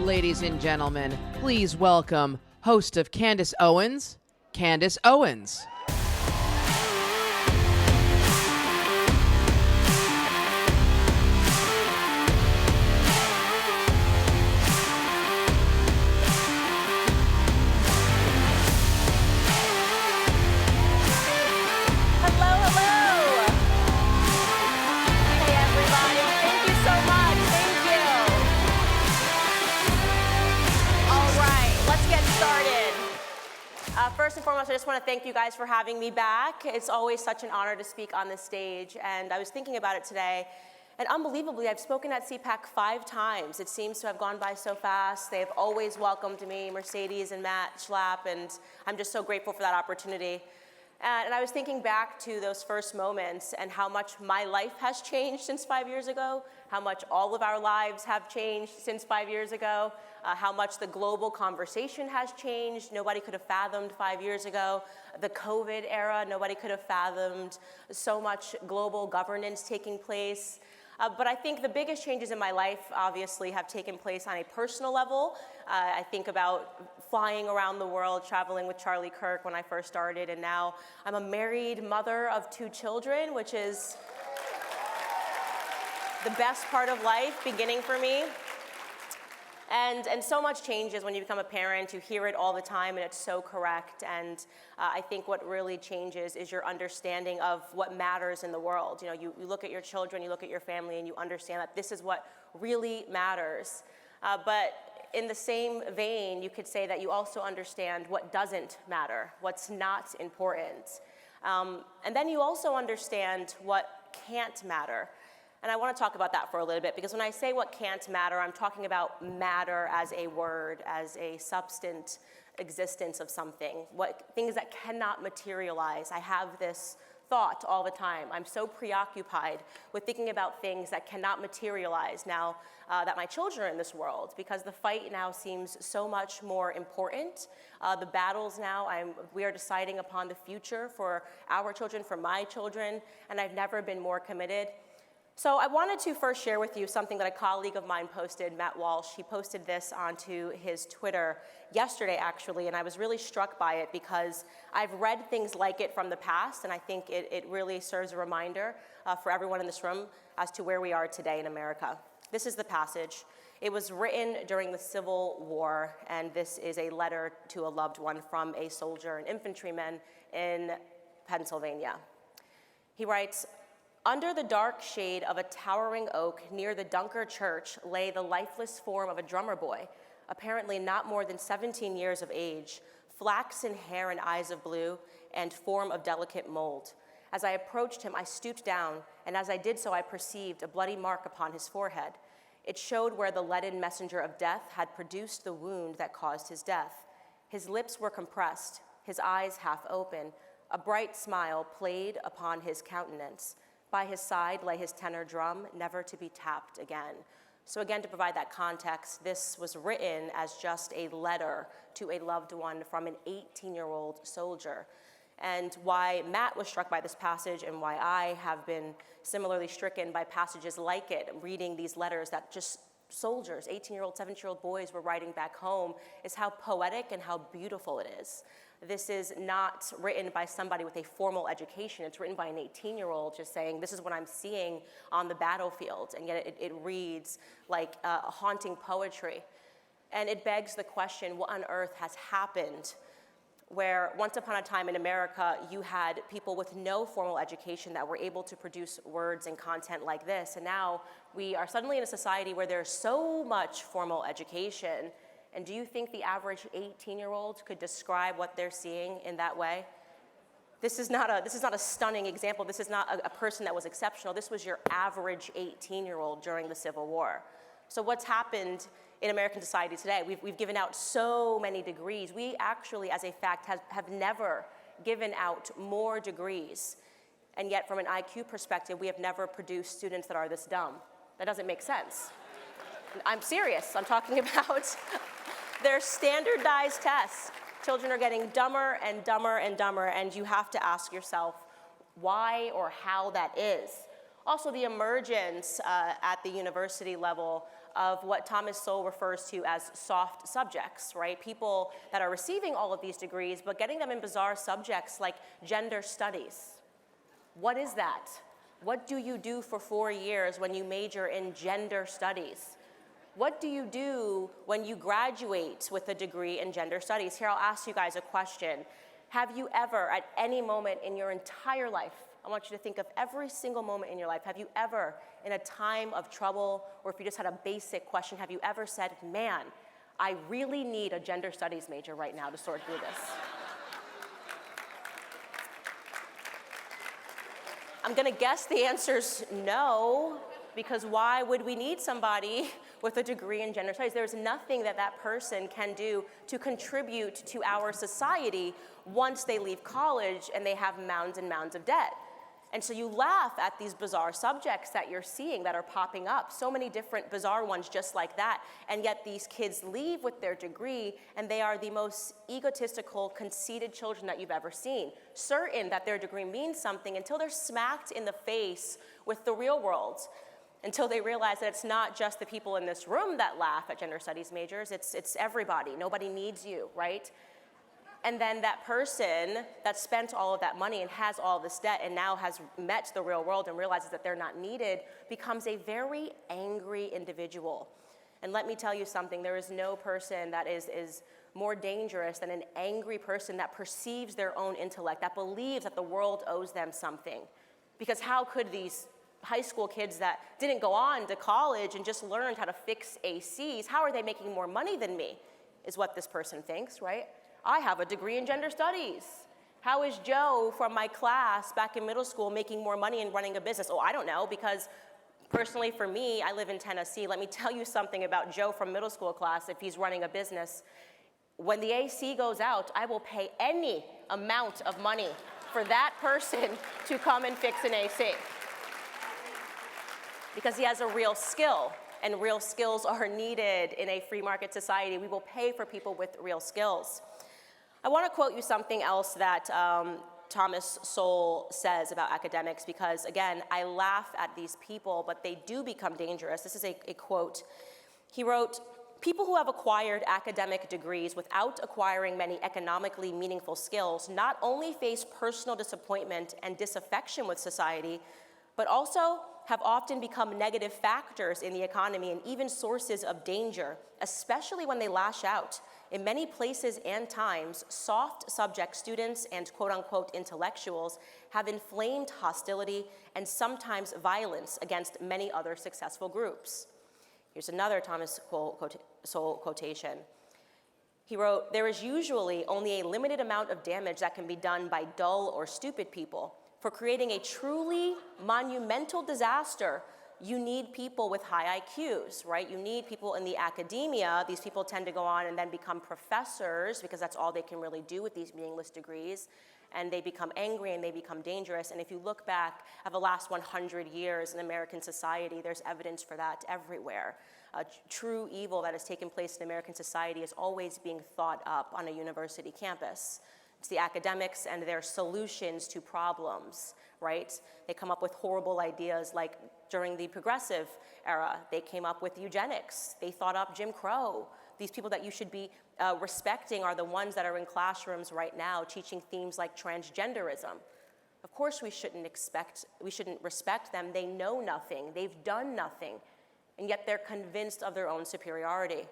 Ladies and gentlemen, please welcome host of Candace Owens, Candace Owens. First and foremost, I just want to thank you guys for having me back. It's always such an honor to speak on this stage, and I was thinking about it today, and unbelievably, I've spoken at CPAC 5 times. It seems to have gone by so fast. They've always welcomed me, Mercedes and Matt Schlapp, and I'm just so grateful for that opportunity. And I was thinking back to those first moments and how much my life has changed since 5 years ago, how much all of our lives have changed since 5 years ago, how much the global conversation has changed. Nobody could have fathomed 5 years ago. The COVID era, nobody could have fathomed so much global governance taking place. But I think the biggest changes in my life obviously have taken place on a personal level. I think about flying around the world, traveling with Charlie Kirk when I first started, and now I'm a married mother of 2 children, which is the best part of life beginning for me. And so much changes when you become a parent. You hear it all the time, and it's so correct. And I think what really changes is your understanding of what matters in the world. You know, you look at your children, you look at your family, and you understand that this is what really matters. But in the same vein, you could say that you also understand what doesn't matter, what's not important. And then you also understand what can't matter. And I want to talk about that for a little bit, because when I say what can't matter, I'm talking about matter as a word, as a substant existence of something, things that cannot materialize. I have this thought all the time. I'm so preoccupied with thinking about things that cannot materialize now that my children are in this world, because the fight now seems so much more important. The battles now, we are deciding upon the future for our children, for my children, and I've never been more committed. So I wanted to first share with you something that a colleague of mine posted, Matt Walsh. He posted this onto his Twitter yesterday, actually, and I was really struck by it because I've read things like it from the past, and I think it really serves a reminder for everyone in this room as to where we are today in America. This is the passage. It was written during the Civil War, and this is a letter to a loved one from a soldier, an infantryman in Pennsylvania. He writes, "Under the dark shade of a towering oak near the Dunker Church lay the lifeless form of a drummer boy, apparently not more than 17 years of age, flaxen hair and eyes of blue, and form of delicate mold. As I approached him, I stooped down, and as I did so, I perceived a bloody mark upon his forehead. It showed where the leaden messenger of death had produced the wound that caused his death. His lips were compressed, his eyes half open. A bright smile played upon his countenance. By his side lay his tenor drum, never to be tapped again." So again, to provide that context, this was written as just a letter to a loved one from an 18-year-old soldier. And why Matt was struck by this passage and why I have been similarly stricken by passages like it, reading these letters that just soldiers, 18-year-old, 17-year-old boys were writing back home, is how poetic and how beautiful it is. This is not written by somebody with a formal education. It's written by an 18-year-old just saying, this is what I'm seeing on the battlefield. And yet it reads like a haunting poetry. And it begs the question, what on earth has happened where once upon a time in America, you had people with no formal education that were able to produce words and content like this. And now we are suddenly in a society where there's so much formal education. And do you think the average 18-year-old could describe what they're seeing in that way? This is not a stunning example. This is not a person that was exceptional. This was your average 18-year-old during the Civil War. So what's happened in American society today? We've given out so many degrees. We actually, as a fact, have never given out more degrees. And yet, from an IQ perspective, we have never produced students that are this dumb. That doesn't make sense. I'm serious. I'm talking about their standardized tests. Children are getting dumber and dumber and dumber, and you have to ask yourself why or how that is. Also, the emergence at the university level of what Thomas Sowell refers to as soft subjects, right? People that are receiving all of these degrees, but getting them in bizarre subjects like gender studies. What is that? What do you do for 4 years when you major in gender studies? What do you do when you graduate with a degree in gender studies? Here, I'll ask you guys a question. Have you ever, at any moment in your entire life, I want you to think of every single moment in your life, have you ever, in a time of trouble, or if you just had a basic question, have you ever said, man, I really need a gender studies major right now to sort through this? I'm gonna guess the answer's no, because why would we need somebody with a degree in gender studies? There's nothing that that person can do to contribute to our society once they leave college and they have mounds and mounds of debt. And so you laugh at these bizarre subjects that you're seeing that are popping up, so many different bizarre ones just like that, and yet these kids leave with their degree and they are the most egotistical, conceited children that you've ever seen, certain that their degree means something until they're smacked in the face with the real world, until they realize that it's not just the people in this room that laugh at gender studies majors, it's everybody. Nobody needs you, right? And then that person that spent all of that money and has all this debt and now has met the real world and realizes that they're not needed becomes a very angry individual. And let me tell you something, there is no person that is more dangerous than an angry person that perceives their own intellect, that believes that the world owes them something. Because how could these high school kids that didn't go on to college and just learned how to fix ACs, how are they making more money than me, is what this person thinks, right? I have a degree in gender studies. How is Joe from my class back in middle school making more money and running a business? Oh, I don't know, because personally for me, I live in Tennessee. Let me tell you something about Joe from middle school class if he's running a business. When the AC goes out, I will pay any amount of money for that person to come and fix an AC. Because he has a real skill, and real skills are needed in a free market society. We will pay for people with real skills. I want to quote you something else that Thomas Sowell says about academics, because again, I laugh at these people, but they do become dangerous. This is a quote. He wrote, "People who have acquired academic degrees without acquiring many economically meaningful skills not only face personal disappointment and disaffection with society, but also have often become negative factors in the economy and even sources of danger, especially when they lash out. In many places and times, soft subject students and quote-unquote intellectuals have inflamed hostility and sometimes violence against many other successful groups." Here's another Thomas Sowell quotation. He wrote, "There is usually only a limited amount of damage that can be done by dull or stupid people. For creating a truly monumental disaster, you need people with high IQs, right? You need people in the academia. These people tend to go on and then become professors because that's all they can really do with these meaningless degrees. And they become angry and they become dangerous. And if you look back at the last 100 years in American society, there's evidence for that everywhere. True evil that has taken place in American society is always being thought up on a university campus. It's the academics and their solutions to problems, right? They come up with horrible ideas like during the progressive era, they came up with eugenics. They thought up Jim Crow. These people that you should be respecting are the ones that are in classrooms right now teaching themes like transgenderism. Of course we shouldn't respect them. They know nothing, they've done nothing, and yet they're convinced of their own superiority.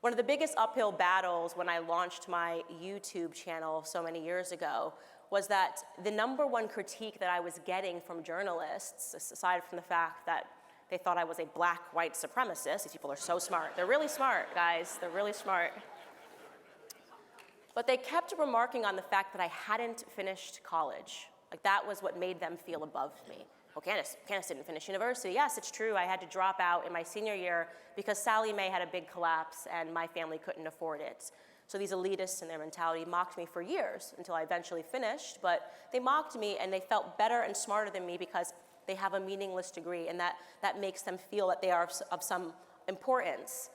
One of the biggest uphill battles when I launched my YouTube channel so many years ago was that the #1 critique that I was getting from journalists, aside from the fact that they thought I was a black white supremacist, these people are so smart. They're really smart, guys. They're really smart. But they kept remarking on the fact that I hadn't finished college. Like that was what made them feel above me. Well, Candace didn't finish university. Yes, it's true. I had to drop out in my senior year because Sallie Mae had a big collapse and my family couldn't afford it. So these elitists and their mentality mocked me for years until I eventually finished, but they mocked me and they felt better and smarter than me because they have a meaningless degree, and that makes them feel that they are of some importance.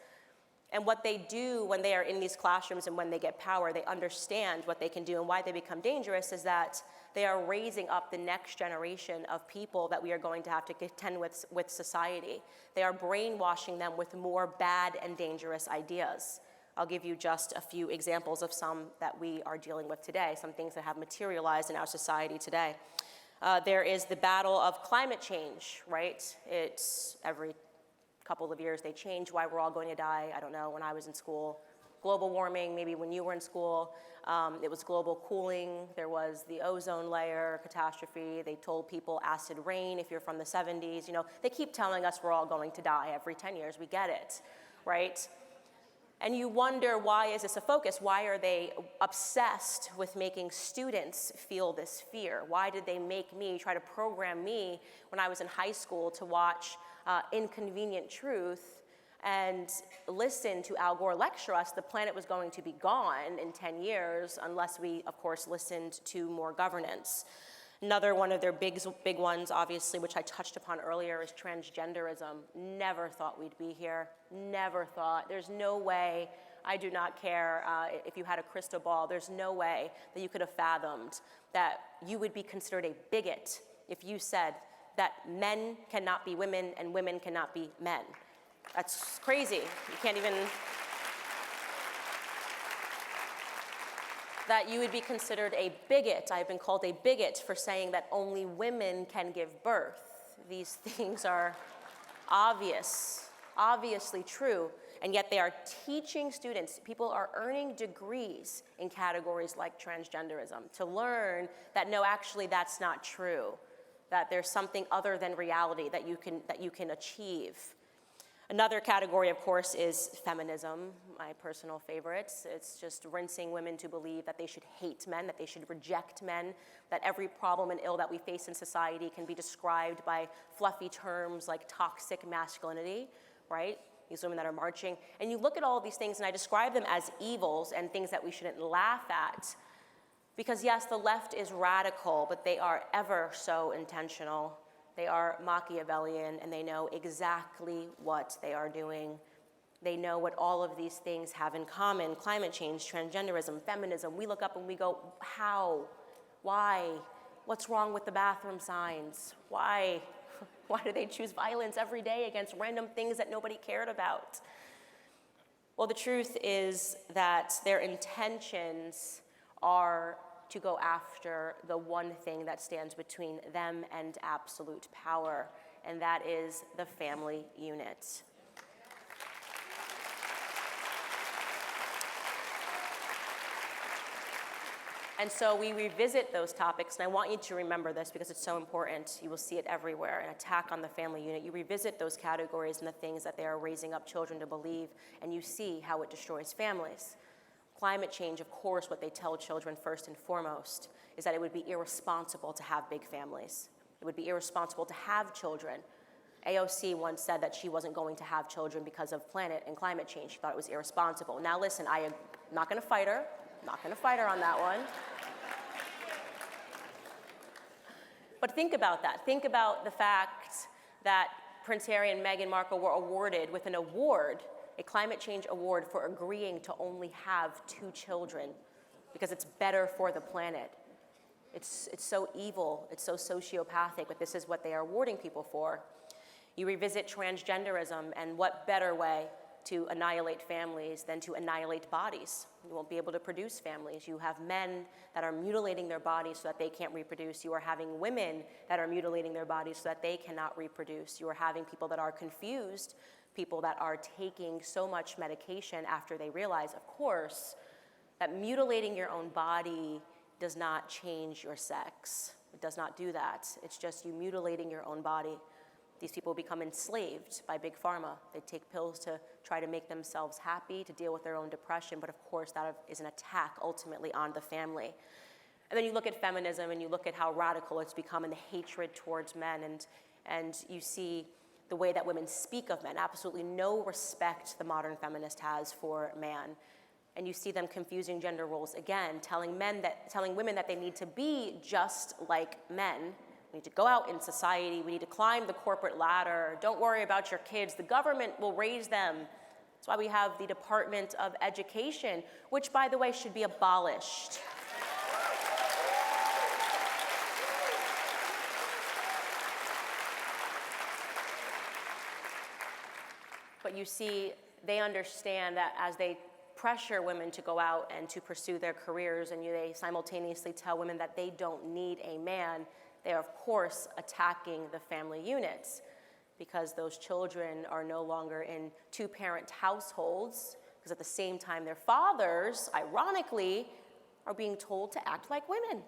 And what they do when they are in these classrooms and when they get power, they understand what they can do, and why they become dangerous is that they are raising up the next generation of people that we are going to have to contend with society. They are brainwashing them with more bad and dangerous ideas. I'll give you just a few examples of some that we are dealing with today, some things that have materialized in our society today. There is the battle of climate change, right? It's every couple of years they change why we're all going to die. I don't know, when I was in school. Global warming, maybe when you were in school. It was global cooling. There was the ozone layer catastrophe. They told people acid rain if you're from the 70s. You know, they keep telling us we're all going to die every 10 years. We get it, right? And you wonder, why is this a focus? Why are they obsessed with making students feel this fear? Why did they make me, try to program me when I was in high school to watch Inconvenient Truth and listen to Al Gore lecture us the planet was going to be gone in 10 years unless we, of course, listened to more governance? Another one of their big ones, obviously, which I touched upon earlier, is transgenderism. Never thought we'd be here. Never thought. There's no way, I do not care if you had a crystal ball, there's no way that you could have fathomed that you would be considered a bigot if you said that men cannot be women and women cannot be men. That's crazy. You can't even... that you would be considered a bigot. I've been called a bigot for saying that only women can give birth. These things are obviously true, and yet they are teaching students. People are earning degrees in categories like transgenderism to learn that no, actually that's not true, that there's something other than reality that you can achieve. Another category, of course, is feminism, my personal favorite. It's just rinsing women to believe that they should hate men, that they should reject men, that every problem and ill that we face in society can be described by fluffy terms like toxic masculinity, right? These women that are marching. And you look at all of these things, and I describe them as evils and things that we shouldn't laugh at. Because yes, the left is radical, but they are ever so intentional. They are Machiavellian, and they know exactly what they are doing. They know what all of these things have in common: climate change, transgenderism, feminism. We look up and we go, how? Why? What's wrong with the bathroom signs? Why? Why do they choose violence every day against random things that nobody cared about? Well, the truth is that their intentions are to go after the one thing that stands between them and absolute power, and that is the family unit. And so we revisit those topics, and I want you to remember this because it's so important. You will see it everywhere, an attack on the family unit. You revisit those categories and the things that they are raising up children to believe, and you see how it destroys families. Climate change, of course, what they tell children first and foremost is that it would be irresponsible to have big families. It would be irresponsible to have children. AOC once said that she wasn't going to have children because of planet and climate change. She thought it was irresponsible. Now listen, I am not going to fight her. Not going to fight her on that one. But think about that. Think about the fact that Prince Harry and Meghan Markle were awarded with an award, a climate change award, for agreeing to only have 2 children because it's better for the planet. It's so evil, it's so sociopathic, but this is what they are awarding people for. You revisit transgenderism, and what better way to annihilate families than to annihilate bodies? You won't be able to produce families. You have men that are mutilating their bodies so that they can't reproduce. You are having women that are mutilating their bodies so that they cannot reproduce. You are having people that are confused, people that are taking so much medication after they realize, of course, that mutilating your own body does not change your sex. It does not do that. It's just you mutilating your own body. These people become enslaved by Big Pharma. They take pills to try to make themselves happy, to deal with their own depression, but of course that is an attack ultimately on the family. And then you look at feminism and you look at how radical it's become and the hatred towards men, and you see the way that women speak of men, absolutely no respect the modern feminist has for man. And you see them confusing gender roles again, telling women that they need to be just like men. We need to go out in society. We need to climb the corporate ladder. Don't worry about your kids. The government will raise them. That's why we have the Department of Education, which, by the way, should be abolished. But you see, they understand that as they pressure women to go out and to pursue their careers, and they simultaneously tell women that they don't need a man, they are of course attacking the family units, because those children are no longer in two-parent households, because at the same time their fathers, ironically, are being told to act like women.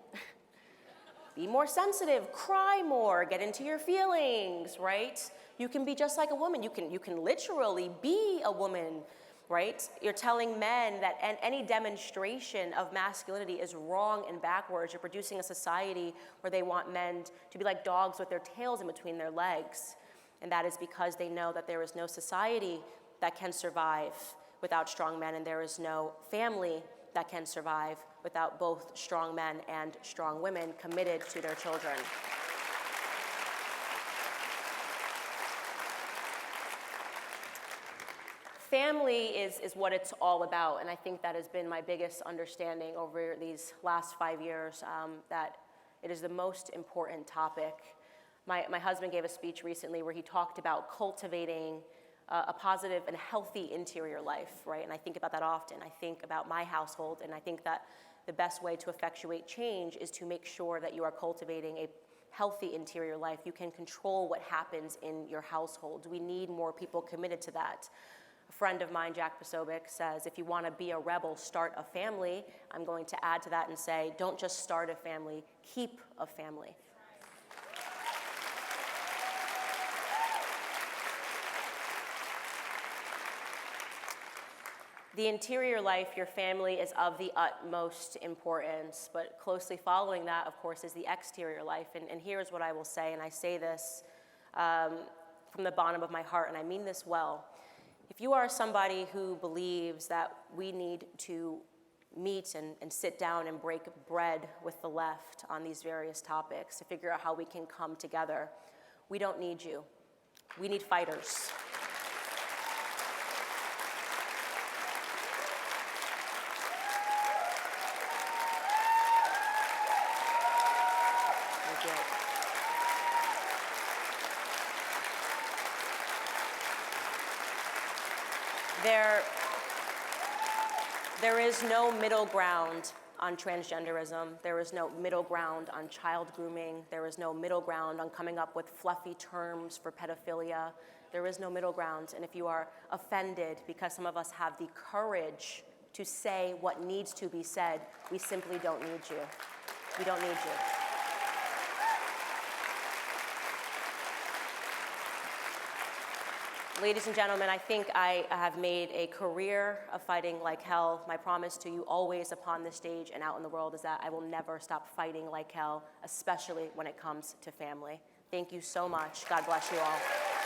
Be more sensitive, cry more, get into your feelings, right? You can be just like a woman. You can literally be a woman, right? You're telling men that any demonstration of masculinity is wrong and backwards. You're producing a society where they want men to be like dogs with their tails in between their legs. And that is because they know that there is no society that can survive without strong men, and there is no family that can survive without both strong men and strong women committed to their children. Family is what it's all about, and I think that has been my biggest understanding over these last 5 years, that it is the most important topic. My husband gave a speech recently where he talked about cultivating a positive and healthy interior life, right? And I think about that often. I think about my household, and I think that the best way to effectuate change is to make sure that you are cultivating a healthy interior life. You can control what happens in your household. We need more people committed to that. A friend of mine, Jack Posobiec, says, if you want to be a rebel, start a family. I'm going to add to that and say, don't just start a family, keep a family. The interior life, your family, is of the utmost importance, but closely following that, of course, is the exterior life. And here's what I will say, and I say this from the bottom of my heart, and I mean this well. If you are somebody who believes that we need to meet and sit down and break bread with the left on these various topics to figure out how we can come together, we don't need you. We need fighters. There is no middle ground on transgenderism. There is no middle ground on child grooming. There is no middle ground on coming up with fluffy terms for pedophilia. There is no middle ground. And if you are offended because some of us have the courage to say what needs to be said, we simply don't need you. We don't need you. Ladies and gentlemen, I think I have made a career of fighting like hell. My promise to you always upon this stage and out in the world is that I will never stop fighting like hell, especially when it comes to family. Thank you so much. God bless you all.